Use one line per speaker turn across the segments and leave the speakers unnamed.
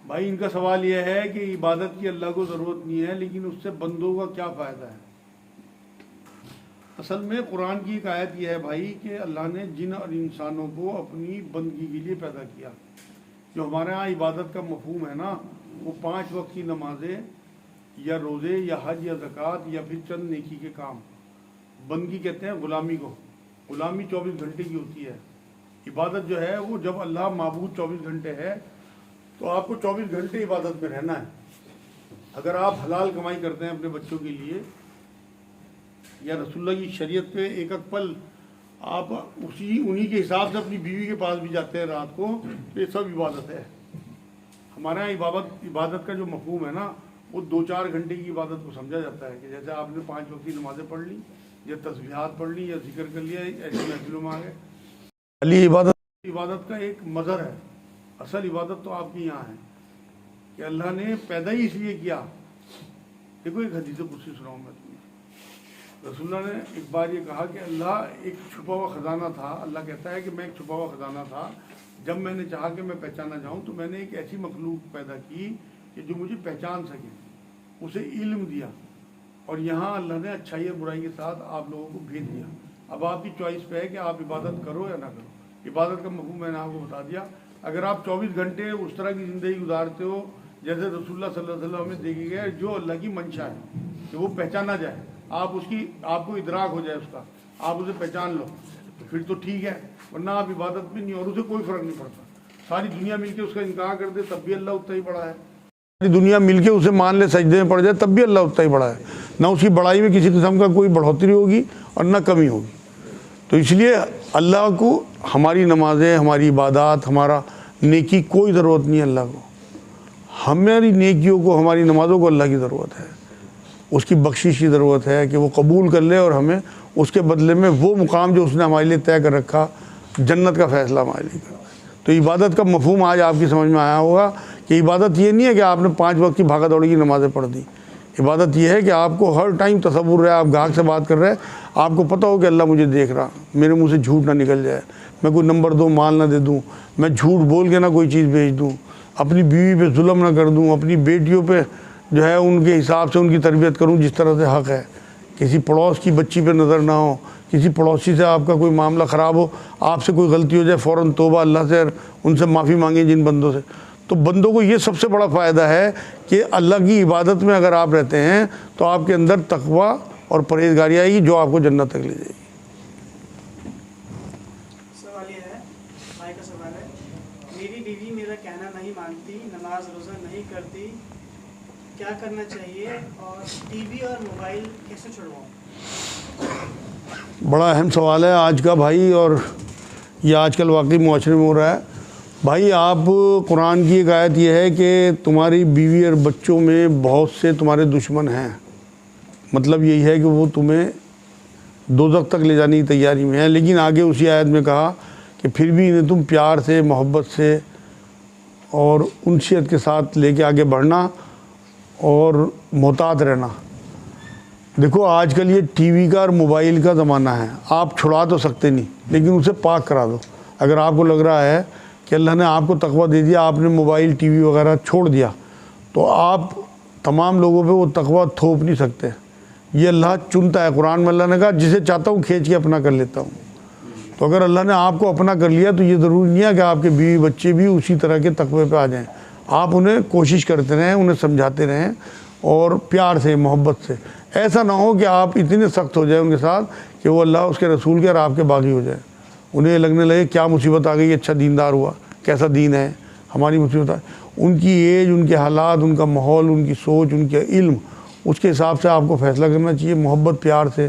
بھائی ان کا سوال یہ ہے کہ عبادت کی اللہ کو ضرورت نہیں ہے، لیکن اس سے بندوں کا کیا فائدہ ہے؟ اصل میں قرآن کی ایک آیت یہ ہے بھائی کہ اللہ نے جن اور انسانوں کو اپنی بندگی کے لیے پیدا کیا۔ جو ہمارے ہاں عبادت کا مفہوم ہے نا، وہ 5 وقت کی نمازیں یا روزے یا حج یا زکوٰۃ یا پھر چند نیکی کے کام۔ بندگی کہتے ہیں غلامی کو، غلامی 24 گھنٹے کی ہوتی ہے۔ عبادت جو ہے وہ جب اللہ معبود 24 گھنٹے ہے تو آپ کو 24 گھنٹے عبادت میں رہنا ہے۔ اگر آپ حلال کمائی کرتے ہیں اپنے بچوں کے لیے یا رسول اللہ کی شریعت پہ ایک ایک پل آپ انہی کے حساب سے اپنی بیوی کے پاس بھی جاتے ہیں رات کو، تو یہ سب عبادت ہے۔ ہمارے یہاں عبادت کا جو مفہوم ہے نا، وہ 2-4 گھنٹے کی عبادت کو سمجھا جاتا ہے کہ جیسے آپ نے 5 وقت کی نمازیں پڑھ لی یا تسبیحات پڑھ لی یا ذکر کر لیا، ایسی محفلوں میں آ گئے۔ علی عبادت کا ایک مظہر ہے، اصل عبادت تو آپ کی یہاں ہے کہ اللہ نے پیدا ہی اس لیے کیا۔ دیکھو ایک حدیث قدسی سناؤں میں تمہیں۔ رسول اللہ نے ایک بار یہ کہا کہ اللہ ایک چھپا ہوا خزانہ تھا۔ اللہ کہتا ہے کہ میں ایک چھپا ہوا خزانہ تھا، جب میں نے چاہا کہ میں پہچانا جاؤں تو میں نے ایک ایسی مخلوق پیدا کی کہ جو مجھے پہچان سکے، اسے علم دیا، اور یہاں اللہ نے اچھائی اور برائی کے ساتھ آپ لوگوں کو بھیج دیا۔ اب آپ کی چوائس پہ ہے کہ آپ عبادت کرو یا نہ کرو۔ عبادت کا مفہوم میں نے آپ کو بتا دیا۔ اگر آپ 24 گھنٹے اس طرح کی زندگی گزارتے ہو جیسے رسول اللہ صلی اللہ علیہ وسلم میں دیکھی گئے، جو اللہ کی منشا ہے کہ وہ پہچانا جائے، آپ کو ادراک ہو جائے اس کا، آپ اسے پہچان لو، پھر تو ٹھیک ہے، ورنہ آپ عبادت میں نہیں، اور اسے کوئی فرق نہیں پڑتا۔ ساری دنیا مل کے اس کا انکار کر دے تب بھی اللہ اتنا ہی بڑا ہے، ساری دنیا مل کے اسے مان لے سجدے میں پڑ جائے تب بھی اللہ اتنا ہی بڑا ہے۔ نہ اس کی بڑائی میں کسی قسم کا کوئی بڑھوتری ہوگی اور نہ کمی ہوگی۔ تو اس لیے اللہ کو ہماری نمازیں، ہماری عبادات، ہمارا نیکی کوئی ضرورت نہیں ہے اللہ کو۔ ہماری نیکیوں کو، ہماری نمازوں کو اللہ کی ضرورت ہے، اس کی بخشش کی ضرورت ہے کہ وہ قبول کر لے اور ہمیں اس کے بدلے میں وہ مقام جو اس نے ہمارے لیے طے کر رکھا، جنت کا فیصلہ ہمارے لیے کر۔ تو عبادت کا مفہوم آج آپ کی سمجھ میں آیا ہوگا کہ عبادت یہ نہیں ہے کہ آپ نے 5 وقت کی بھاگا دوڑی کی نمازیں پڑھ دی۔ عبادت یہ ہے کہ آپ کو ہر ٹائم تصور رہے، آپ گاہک سے بات کر رہے ہیں، آپ کو پتہ ہو کہ اللہ مجھے دیکھ رہا، میرے منہ سے جھوٹ نہ نکل جائے، میں کوئی نمبر 2 مال نہ دے دوں، میں جھوٹ بول کے نہ کوئی چیز بھیج دوں، اپنی بیوی پہ ظلم نہ کر دوں، اپنی بیٹیوں پہ جو ہے ان کے حساب سے ان کی تربیت کروں جس طرح سے حق ہے، کسی پڑوس کی بچی پہ نظر نہ ہو، کسی پڑوسی سے آپ کا کوئی معاملہ خراب ہو، آپ سے کوئی غلطی ہو جائے فوراً توبہ اللہ سے، ان سے معافی مانگیں جن بندوں سے۔ تو بندوں کو یہ سب سے بڑا فائدہ ہے کہ اللہ کی عبادت میں اگر آپ رہتے ہیں تو آپ کے اندر تقویٰ اور پرہیزگاری آئے گی جو آپ کو جنت تک لے جائے گی۔
سوال یہ ہے، بھائی کا سوال ہے، میری بیوی میرا کہنا نہیں مانتی، نماز روزہ نہیں کرتی، کیا کرنا چاہیے، اور ٹی وی اور موبائل کیسے چھڑواؤں؟
بڑا اہم سوال ہے آج کا بھائی، اور یہ آج کل واقعی معاشرے میں ہو رہا ہے۔ بھائی آپ قرآن کی ایک آیت یہ ہے کہ تمہاری بیوی اور بچوں میں بہت سے تمہارے دشمن ہیں، مطلب یہی ہے کہ وہ تمہیں دوزخ تک لے جانے کی تیاری میں ہیں، لیکن آگے اسی آیت میں کہا کہ پھر بھی انہیں تم پیار سے، محبت سے اور انسیت کے ساتھ لے کے آگے بڑھنا اور محتاط رہنا۔ دیکھو آج کل یہ ٹی وی کا اور موبائل کا زمانہ ہے، آپ چھڑا تو سکتے نہیں لیکن اسے پاک کرا دو۔ اگر آپ کو لگ رہا ہے کہ اللہ نے آپ کو تقویٰ دے دیا، آپ نے موبائل ٹی وی وغیرہ چھوڑ دیا، تو آپ تمام لوگوں پہ وہ تقویٰ تھوپ نہیں سکتے۔ یہ اللہ چنتا ہے، قرآن میں اللہ نے کہا جسے چاہتا ہوں کھینچ کے اپنا کر لیتا ہوں۔ تو اگر اللہ نے آپ کو اپنا کر لیا تو یہ ضروری نہیں ہے کہ آپ کے بیوی بچے بھی اسی طرح کے تقوی پہ آ جائیں۔ آپ انہیں کوشش کرتے رہیں، انہیں سمجھاتے رہیں اور پیار سے، محبت سے۔ ایسا نہ ہو کہ آپ اتنے سخت ہو جائیں ان کے ساتھ کہ وہ اللہ اس کے رسول کے اور آپ کے باغی ہو جائیں، انہیں لگنے لگے کیا مصیبت آ گئی، اچھا دیندار ہوا، کیسا دین ہے، ہماری مصیبت آئی۔ ان کی ایج، ان کے حالات، ان کا ماحول، ان کی سوچ، ان کے علم، اس کے حساب سے آپ کو فیصلہ کرنا چاہیے، محبت پیار سے،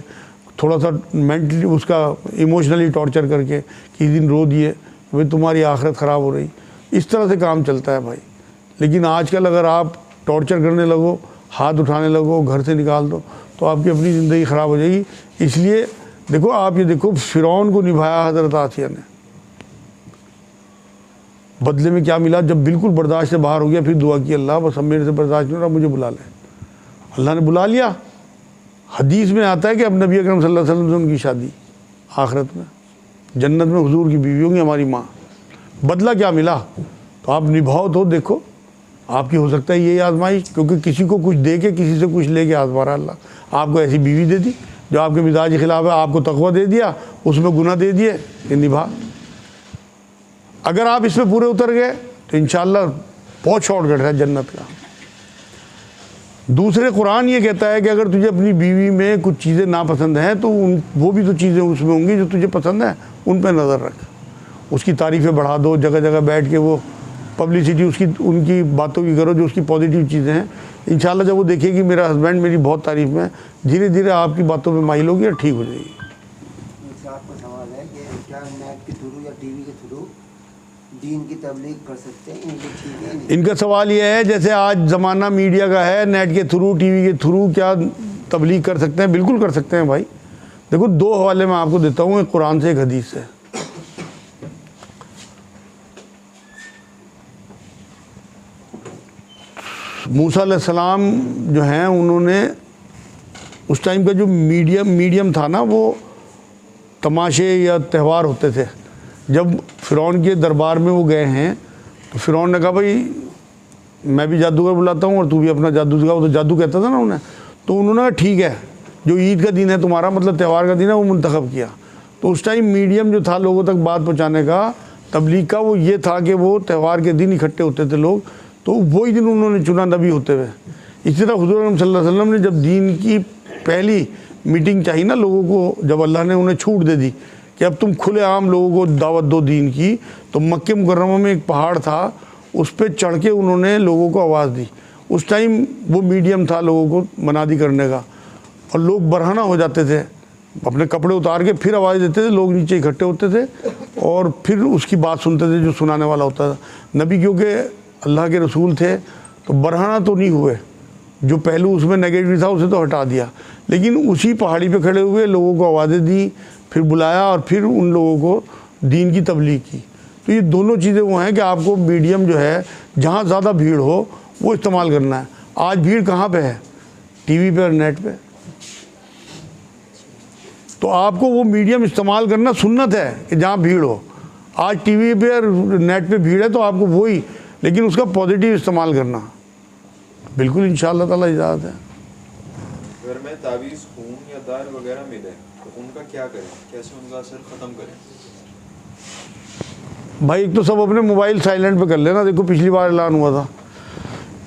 تھوڑا سا مینٹلی اس کا ایموشنلی ٹارچر کر کے کسی دن رو دیے بھائی تمہاری آخرت خراب ہو رہی، اس طرح سے کام چلتا ہے بھائی۔ لیکن آج کل اگر آپ ٹارچر کرنے لگو، ہاتھ اٹھانے لگو، گھر سے نکال دو، تو آپ کی اپنی زندگی خراب ہو جائے گی۔ اس لیے دیکھو آپ یہ دیکھو فرعون کو نبھایا حضرت آسیہ نے، بدلے میں کیا ملا؟ جب بالکل برداشت سے باہر ہو گیا پھر دعا کی اللہ بس اب میرے سے برداشت نہیں ہو رہا، مجھے بلا لے۔ اللہ نے بلا لیا۔ حدیث میں آتا ہے کہ اب نبی اکرم صلی اللہ علیہ وسلم سے ان کی شادی آخرت میں جنت میں حضور کی بیوی ہوں گی، ہماری ماں۔ بدلہ کیا ملا؟ تو آپ نبھاؤ تو دیکھو آپ کی ہو سکتا ہے یہی آزمائش، کیونکہ کسی کو کچھ دے کے کسی سے کچھ لے کے آزما رہا اللہ. آپ کو ایسی بیوی دے دی جو آپ کے مزاج کے خلاف ہے، آپ کو تقویٰ دے دیا، اس میں گناہ دے دیے کہ نبھا. اگر آپ اس پہ پورے اتر گئے تو انشاءاللہ بہت شارٹ کٹ ہے جنت کا. دوسرے قرآن یہ کہتا ہے کہ اگر تجھے اپنی بیوی میں کچھ چیزیں ناپسند ہیں تو وہ بھی تو چیزیں اس میں ہوں گی جو تجھے پسند ہیں، ان پہ نظر رکھ، اس کی تعریفیں بڑھا دو، جگہ جگہ بیٹھ کے وہ پبلسٹی اس کی ان کی باتوں کی کرو جو اس کی پازیٹیو چیزیں ہیں. انشاءاللہ جب وہ دیکھے گی میرا ہسبینڈ میری بہت تعریف میں، دھیرے دھیرے آپ کی باتوں پہ مائل ہوگی اور ٹھیک ہو جائے گی.
آپ کا سوال ہے کہ کیا نیٹ کے تھرو یا ٹی وی کے تھرو دین کی تبلیغ کر سکتے ہیں؟ یہ ٹھیک ہے؟
ان کا سوال یہ ہے جیسے آج زمانہ میڈیا کا ہے، نیٹ کے تھرو ٹی وی کے تھرو کیا تبلیغ کر سکتے ہیں؟ بالکل کر سکتے ہیں بھائی. دیکھو دو حوالے میں آپ کو دیتا ہوں، ایک قرآن سے ایک حدیث سے. موسیٰ علیہ السلام جو ہیں انہوں نے اس ٹائم کا جو میڈیم تھا نا، وہ تماشے یا تہوار ہوتے تھے. جب فرعون کے دربار میں وہ گئے ہیں تو فرعون نے کہا بھائی میں بھی جادوگر بلاتا ہوں اور تو بھی اپنا جادو دکھا. وہ تو جادو کہتا تھا نا انہیں. تو انہوں نے کہا ٹھیک ہے، جو عید کا دن ہے تمہارا، مطلب تہوار کا دن ہے، وہ منتخب کیا. تو اس ٹائم میڈیم جو تھا لوگوں تک بات پہنچانے کا، تبلیغ کا، وہ یہ تھا کہ وہ تہوار کے دن اکٹھے ہوتے تھے لوگ، تو وہی دن انہوں نے چنا نبی ہوتے ہوئے. اسی طرح حضور صلی اللہ علیہ وسلم نے جب دین کی پہلی میٹنگ چاہی نا لوگوں کو، جب اللہ نے انہیں چھوٹ دے دی کہ اب تم کھلے عام لوگوں کو دعوت دو دین کی، تو مکہ مکرمہ میں ایک پہاڑ تھا، اس پہ چڑھ کے انہوں نے لوگوں کو آواز دی. اس ٹائم وہ میڈیم تھا لوگوں کو منادی کرنے کا، اور لوگ برہنہ ہو جاتے تھے، اپنے کپڑے اتار کے پھر آواز دیتے تھے، لوگ نیچے اکٹھے ہوتے تھے اور پھر اس کی بات سنتے تھے جو سنانے والا ہوتا تھا. نبی کیونکہ اللہ کے رسول تھے تو برہنہ تو نہیں ہوئے، جو پہلو اس میں نیگیٹو تھا اسے تو ہٹا دیا، لیکن اسی پہاڑی پہ کھڑے ہوئے لوگوں کو آوازیں دی، پھر بلایا اور پھر ان لوگوں کو دین کی تبلیغ کی. تو یہ دونوں چیزیں وہ ہیں کہ آپ کو میڈیم جو ہے جہاں زیادہ بھیڑ ہو وہ استعمال کرنا ہے. آج بھیڑ کہاں پہ ہے؟ ٹی وی پہ اور نیٹ پہ. تو آپ کو وہ میڈیم استعمال کرنا سنت ہے کہ جہاں بھیڑ ہو. آج ٹی وی پہ اور نیٹ پہ بھیڑ ہے تو آپ کو وہی، لیکن اس کا پازیٹیو استعمال کرنا بالکل انشاءاللہ تعالی اجازت ہے.
گھر میں تعویذ، خون یا دار وغیرہ ملے تو ان کا کیا کریں؟ کیسے ان کا اثر ختم کریں؟
بھائی ایک تو سب اپنے موبائل سائلنٹ پہ کر لینا. دیکھو پچھلی بار اعلان ہوا تھا.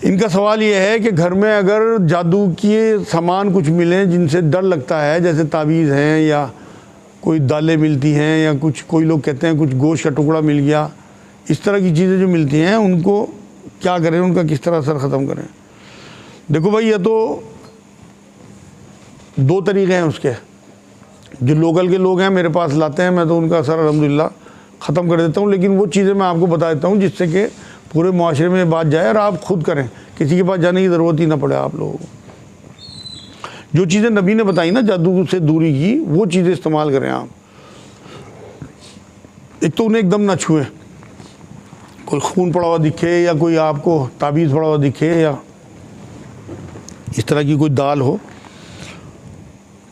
ان کا سوال یہ ہے کہ گھر میں اگر جادو کے سامان کچھ ملیں جن سے ڈر لگتا ہے، جیسے تعویذ ہیں یا کوئی دالیں ملتی ہیں یا کچھ، کوئی لوگ کہتے ہیں کچھ گوشت کا ٹکڑا مل گیا، اس طرح کی چیزیں جو ملتی ہیں ان کو کیا کریں، ان کا کس طرح اثر ختم کریں؟ دیکھو بھائی یہ تو دو طریقے ہیں اس کے. جو لوکل کے لوگ ہیں میرے پاس لاتے ہیں، میں تو ان کا اثر الحمدللہ ختم کر دیتا ہوں. لیکن وہ چیزیں میں آپ کو بتا دیتا ہوں جس سے کہ پورے معاشرے میں بات جائے اور آپ خود کریں، کسی کے پاس جانے کی ضرورت ہی نہ پڑے آپ لوگوں کو. جو چیزیں نبی نے بتائی نا جادو سے دوری کی، وہ چیزیں استعمال کریں آپ. ایک تو انہیں ایک دم نہ چھوئیں. کوئی خون پڑا ہوا دکھے یا کوئی آپ کو تعویذ پڑا ہوا دکھے یا اس طرح کی کوئی دال ہو،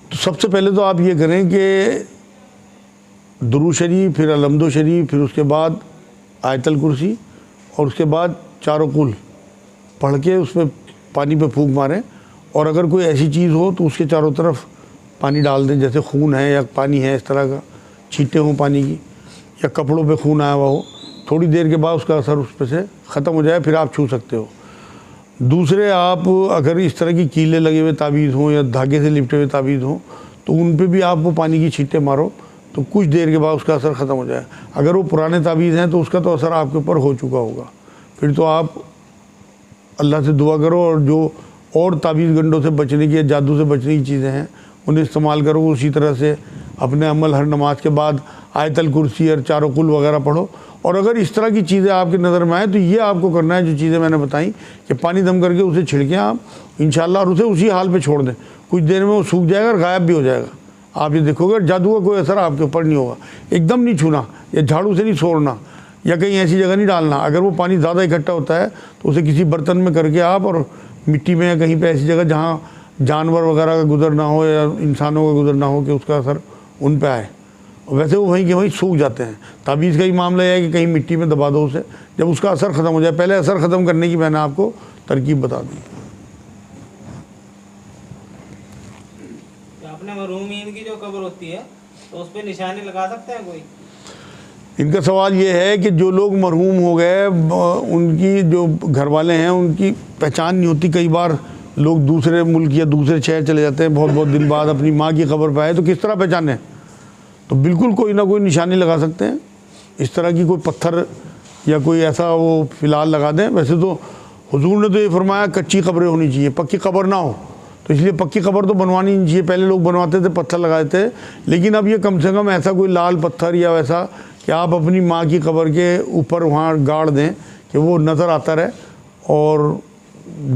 تو سب سے پہلے تو آپ یہ کریں کہ درود شریف، پھر الحمد شریف، پھر اس کے بعد آیت الکرسی، اور اس کے بعد چاروں قل پڑھ کے اس میں پانی پہ پھونک ماریں. اور اگر کوئی ایسی چیز ہو تو اس کے چاروں طرف پانی ڈال دیں، جیسے خون ہے یا پانی ہے اس طرح کا، چھینٹیں ہوں پانی کی، یا کپڑوں پہ خون آیا ہوا ہو. تھوڑی دیر کے بعد اس کا اثر اس پہ سے ختم ہو جائے پھر آپ چھو سکتے ہو. دوسرے آپ اگر اس طرح کی کیلے لگے ہوئے تعویذ ہوں یا دھاگے سے لپٹے ہوئے تعویذ ہوں تو ان پہ بھی آپ وہ پانی کی چھینٹیں مارو تو کچھ دیر کے بعد اس کا اثر ختم ہو جائے. اگر وہ پرانے تعویذ ہیں تو اس کا تو اثر آپ کے اوپر ہو چکا ہوگا. پھر تو آپ اللہ سے دعا کرو اور جو اور تعویذ گنڈوں سے بچنے کی یا جادو سے بچنے کی چیزیں ہیں انہیں استعمال کرو. اسی طرح سے اپنے عمل ہر نماز کے بعد آیت الکرسی اور چاروں قل وغیرہ پڑھو. اور اگر اس طرح کی چیزیں آپ کی نظر میں آئیں تو یہ آپ کو کرنا ہے جو چیزیں میں نے بتائیں کہ پانی دم کر کے اسے چھڑکیں آپ انشاءاللہ، اور اسے اسی حال پہ چھوڑ دیں. کچھ دیر میں وہ سوکھ جائے گا اور غائب بھی ہو جائے گا. آپ یہ دیکھو گے جادو کا کوئی اثر آپ کے اوپر نہیں ہوگا. ایک دم نہیں چھونا یا جھاڑو سے نہیں سوڑنا یا کہیں ایسی جگہ نہیں ڈالنا. اگر وہ پانی زیادہ اکٹھا ہوتا ہے تو اسے کسی برتن میں کر کے آپ، اور مٹی میں یا کہیں پہ ایسی جگہ جہاں جانور وغیرہ کا گزر نہ ہو یا انسانوں کا گزر نہ ہو کہ اس کا اثر ان پہ آئے. ویسے وہ وہیں کہ وہیں سوکھ جاتے ہیں۔ تعویذ کا ہی معاملہ یہ ہے کہ کہیں مٹی میں دبا دو اسے، جب اس کا اثر ختم ہو جائے، پہلے اثر ختم کرنے کی میں نے آپ کو ترکیب بتا دی۔
اپنے مرحومین کی جو قبر ہوتی ہے تو اس پہ نشانی لگا سکتے ہیں کوئی؟
ان کا سوال یہ ہے کہ جو لوگ مرحوم ہو گئے ان کی جو گھر والے ہیں ان کی پہچان نہیں ہوتی، کئی بار لوگ دوسرے ملک یا دوسرے شہر چلے جاتے ہیں، بہت دن بعد اپنی ماں کی قبر پہ آئے تو کس طرح پہچانیں؟ تو بالکل کوئی نہ کوئی نشانی لگا سکتے ہیں، اس طرح کی کوئی پتھر یا کوئی ایسا وہ فی الحال لگا دیں۔ ویسے تو حضور نے تو یہ فرمایا کچی قبریں ہونی چاہیے، پکی قبر نہ ہو، تو اس لیے پکی قبر تو بنوانی نہیں چاہیے۔ پہلے لوگ بنواتے تھے، پتھر لگاتے تھے، لیکن اب یہ کم سے کم ایسا کوئی لال پتھر یا ویسا کہ آپ اپنی ماں کی قبر کے اوپر وہاں گاڑ دیں کہ وہ نظر آتا رہے، اور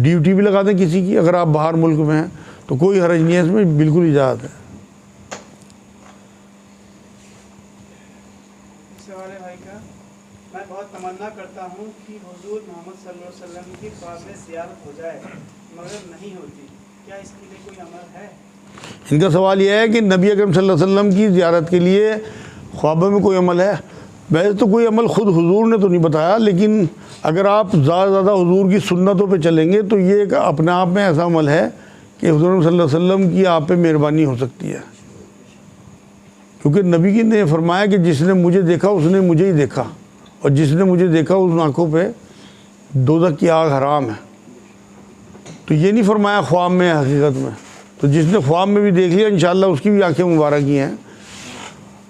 ڈیوٹی بھی لگا دیں کسی کی اگر آپ باہر ملک میں ہیں تو کوئی حرج نہیں ہے، اس میں بالکل اجازت ہے۔
سوال ہے بھائی کا، میں بہت تمنا کرتا ہوں کہ حضور محمد صلی اللہ علیہ وسلم کی خواب میں زیارت ہو جائے مگر نہیں ہوتی، کیا اس کے لیے کوئی عمل ہے؟
ان کا سوال یہ ہے کہ نبی اکرم صلی اللہ علیہ وسلم کی زیارت کے لیے خوابوں میں کوئی عمل ہے؟ ویسے تو کوئی عمل خود حضور نے تو نہیں بتایا، لیکن اگر آپ زیادہ زیادہ حضور کی سنتوں پہ چلیں گے تو یہ ایک اپنے آپ میں ایسا عمل ہے کہ حضور صلی اللہ علیہ وسلم کی آپ پہ مہربانی ہو سکتی ہے، کیونکہ نبی کی نے فرمایا کہ جس نے مجھے دیکھا اس نے مجھے ہی دیکھا، اور جس نے مجھے دیکھا اس آنکھوں پہ دوزخ کی آگ حرام ہے۔ تو یہ نہیں فرمایا خواب میں حقیقت میں، تو جس نے خواب میں بھی دیکھ لیا انشاءاللہ اس کی بھی آنکھیں مبارک ہی ہیں۔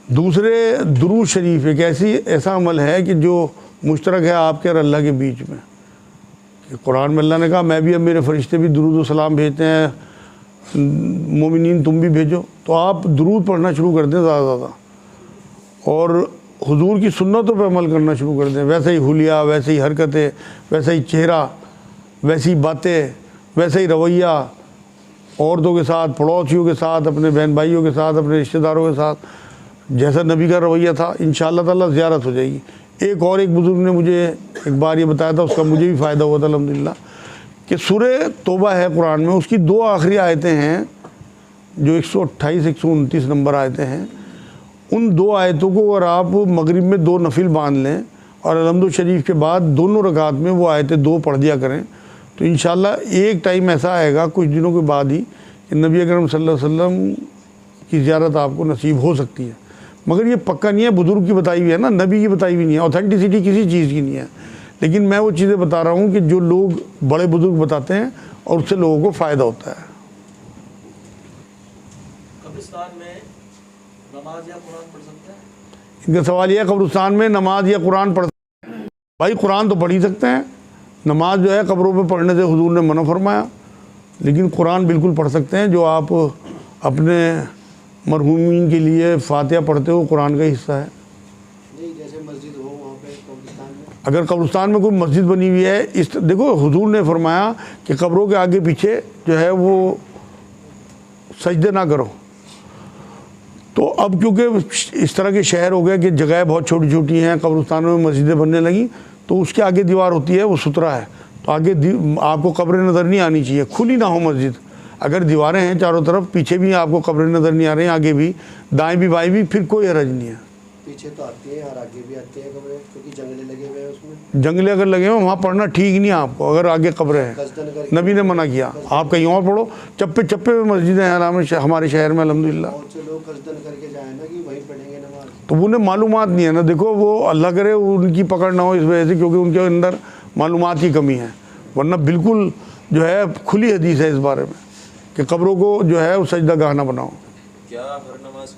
دوسرے درود شریف ایک ایسا عمل ہے کہ جو مشترک ہے آپ کے اور اللہ کے بیچ میں، کہ قرآن میں اللہ نے کہا میں بھی اب میرے فرشتے بھی درود و سلام بھیجتے ہیں، مومنین تم بھی بھیجو، تو آپ درود پڑھنا شروع کر دیں زیادہ زیادہ، اور حضور کی سنتوں پہ عمل کرنا شروع کر دیں، ویسے ہی حلیہ، ویسے ہی حرکتیں، ویسا ہی چہرہ، ویسی باتیں، ویسا ہی رویہ، عورتوں کے ساتھ، پڑوسیوں کے ساتھ، اپنے بہن بھائیوں کے ساتھ، اپنے رشتہ داروں کے ساتھ جیسا نبی کا رویہ تھا، انشاءاللہ تعالیٰ زیارت ہو جائے گی۔ ایک بزرگ نے مجھے ایک بار یہ بتایا تھا، اس کا مجھے بھی فائدہ ہوا تھا الحمدللہ، کہ سورہ توبہ ہے قرآن میں، اس کی 2 آخری آیتیں ہیں جو 128 129 نمبر آیتیں ہیں، ان 2 آیتوں کو اگر آپ مغرب میں 2 نفل باندھ لیں اور الحمد شریف کے بعد دونوں رکعات میں وہ آیتیں 2 پڑھ دیا کریں، تو انشاءاللہ ایک ٹائم ایسا آئے گا کچھ دنوں کے بعد ہی کہ نبی اکرم صلی اللہ علیہ وسلم کی زیارت آپ کو نصیب ہو سکتی ہے۔ مگر یہ پکا نہیں ہے، بزرگ کی بتائی ہوئی ہے نا، نبی کی بتائی ہوئی نہیں ہے، اوتھینٹسٹی کسی چیز کی نہیں ہے، لیکن میں وہ چیزیں بتا رہا ہوں کہ جو لوگ بڑے بزرگ بتاتے ہیں اور اس سے لوگوں کو فائدہ ہوتا ہے۔
قبرستان میں نماز یا قرآن پڑھ سکتے ہیں؟
ان کا سوال یہ ہے قبرستان میں نماز یا قرآن پڑھ سکتے ہیں؟ بھائی قرآن تو پڑھ ہی سکتے ہیں، نماز جو ہے قبروں پہ پڑھنے سے حضور نے منع فرمایا، لیکن قرآن بالکل پڑھ سکتے ہیں۔ جو آپ اپنے مرحومین کے لیے فاتحہ پڑھتے ہو قرآن کا حصہ ہے۔
نہیں جیسے مسجد ہو وہاں پہ قبرستان میں،
اگر قبرستان میں کوئی مسجد بنی ہوئی ہے، دیکھو حضور نے فرمایا کہ قبروں کے آگے پیچھے جو ہے وہ سجدے نہ کرو، تو اب کیونکہ اس طرح کے شہر ہو گئے کہ جگہیں بہت چھوٹی چھوٹی ہیں، قبرستانوں میں مسجدیں بننے لگیں، تو اس کے آگے دیوار ہوتی ہے وہ ستھرا ہے، تو آگے آپ کو قبریں نظر نہیں آنی چاہیے، کھلی نہ ہو مسجد۔ اگر دیواریں ہیں چاروں طرف، پیچھے بھی آپ کو قبریں نظر نہیں آ رہی ہیں، آگے بھی، دائیں بھی بائیں بھی، پھر کوئی حرج نہیں ہے۔
پیچھے تو آتی ہیں اور آگے بھی آتے ہیں قبریں، کیونکہ جنگلے لگے ہوئے ہیں اس میں،
جنگلے اگر لگے ہوئے وہاں پڑھنا ٹھیک نہیں ہے آپ کو، اگر آگے قبریں ہیں،
قصدن کر کے
نبی نے منع کیا، آپ کہیں اور پڑھو، چپے چپے میں مسجدیں ہیں ہمارے شہر میں الحمدللہ،
بہت سے لوگ قصدن کر کے جائیں نا کہ وہیں پڑھیں گے نماز۔
تو انہیں معلومات نہیں ہے نا، دیکھو وہ اللہ کرے ان کی پکڑ نہ ہو اس وجہ سے، کیونکہ ان کے اندر معلومات کی کمی ہے، ورنہ بالکل جو ہے کھلی حدیث ہے اس بارے میں کہ قبروں کو جو ہے وہ سجدہ گاہ نہ بناؤ۔
کیا ہر نماز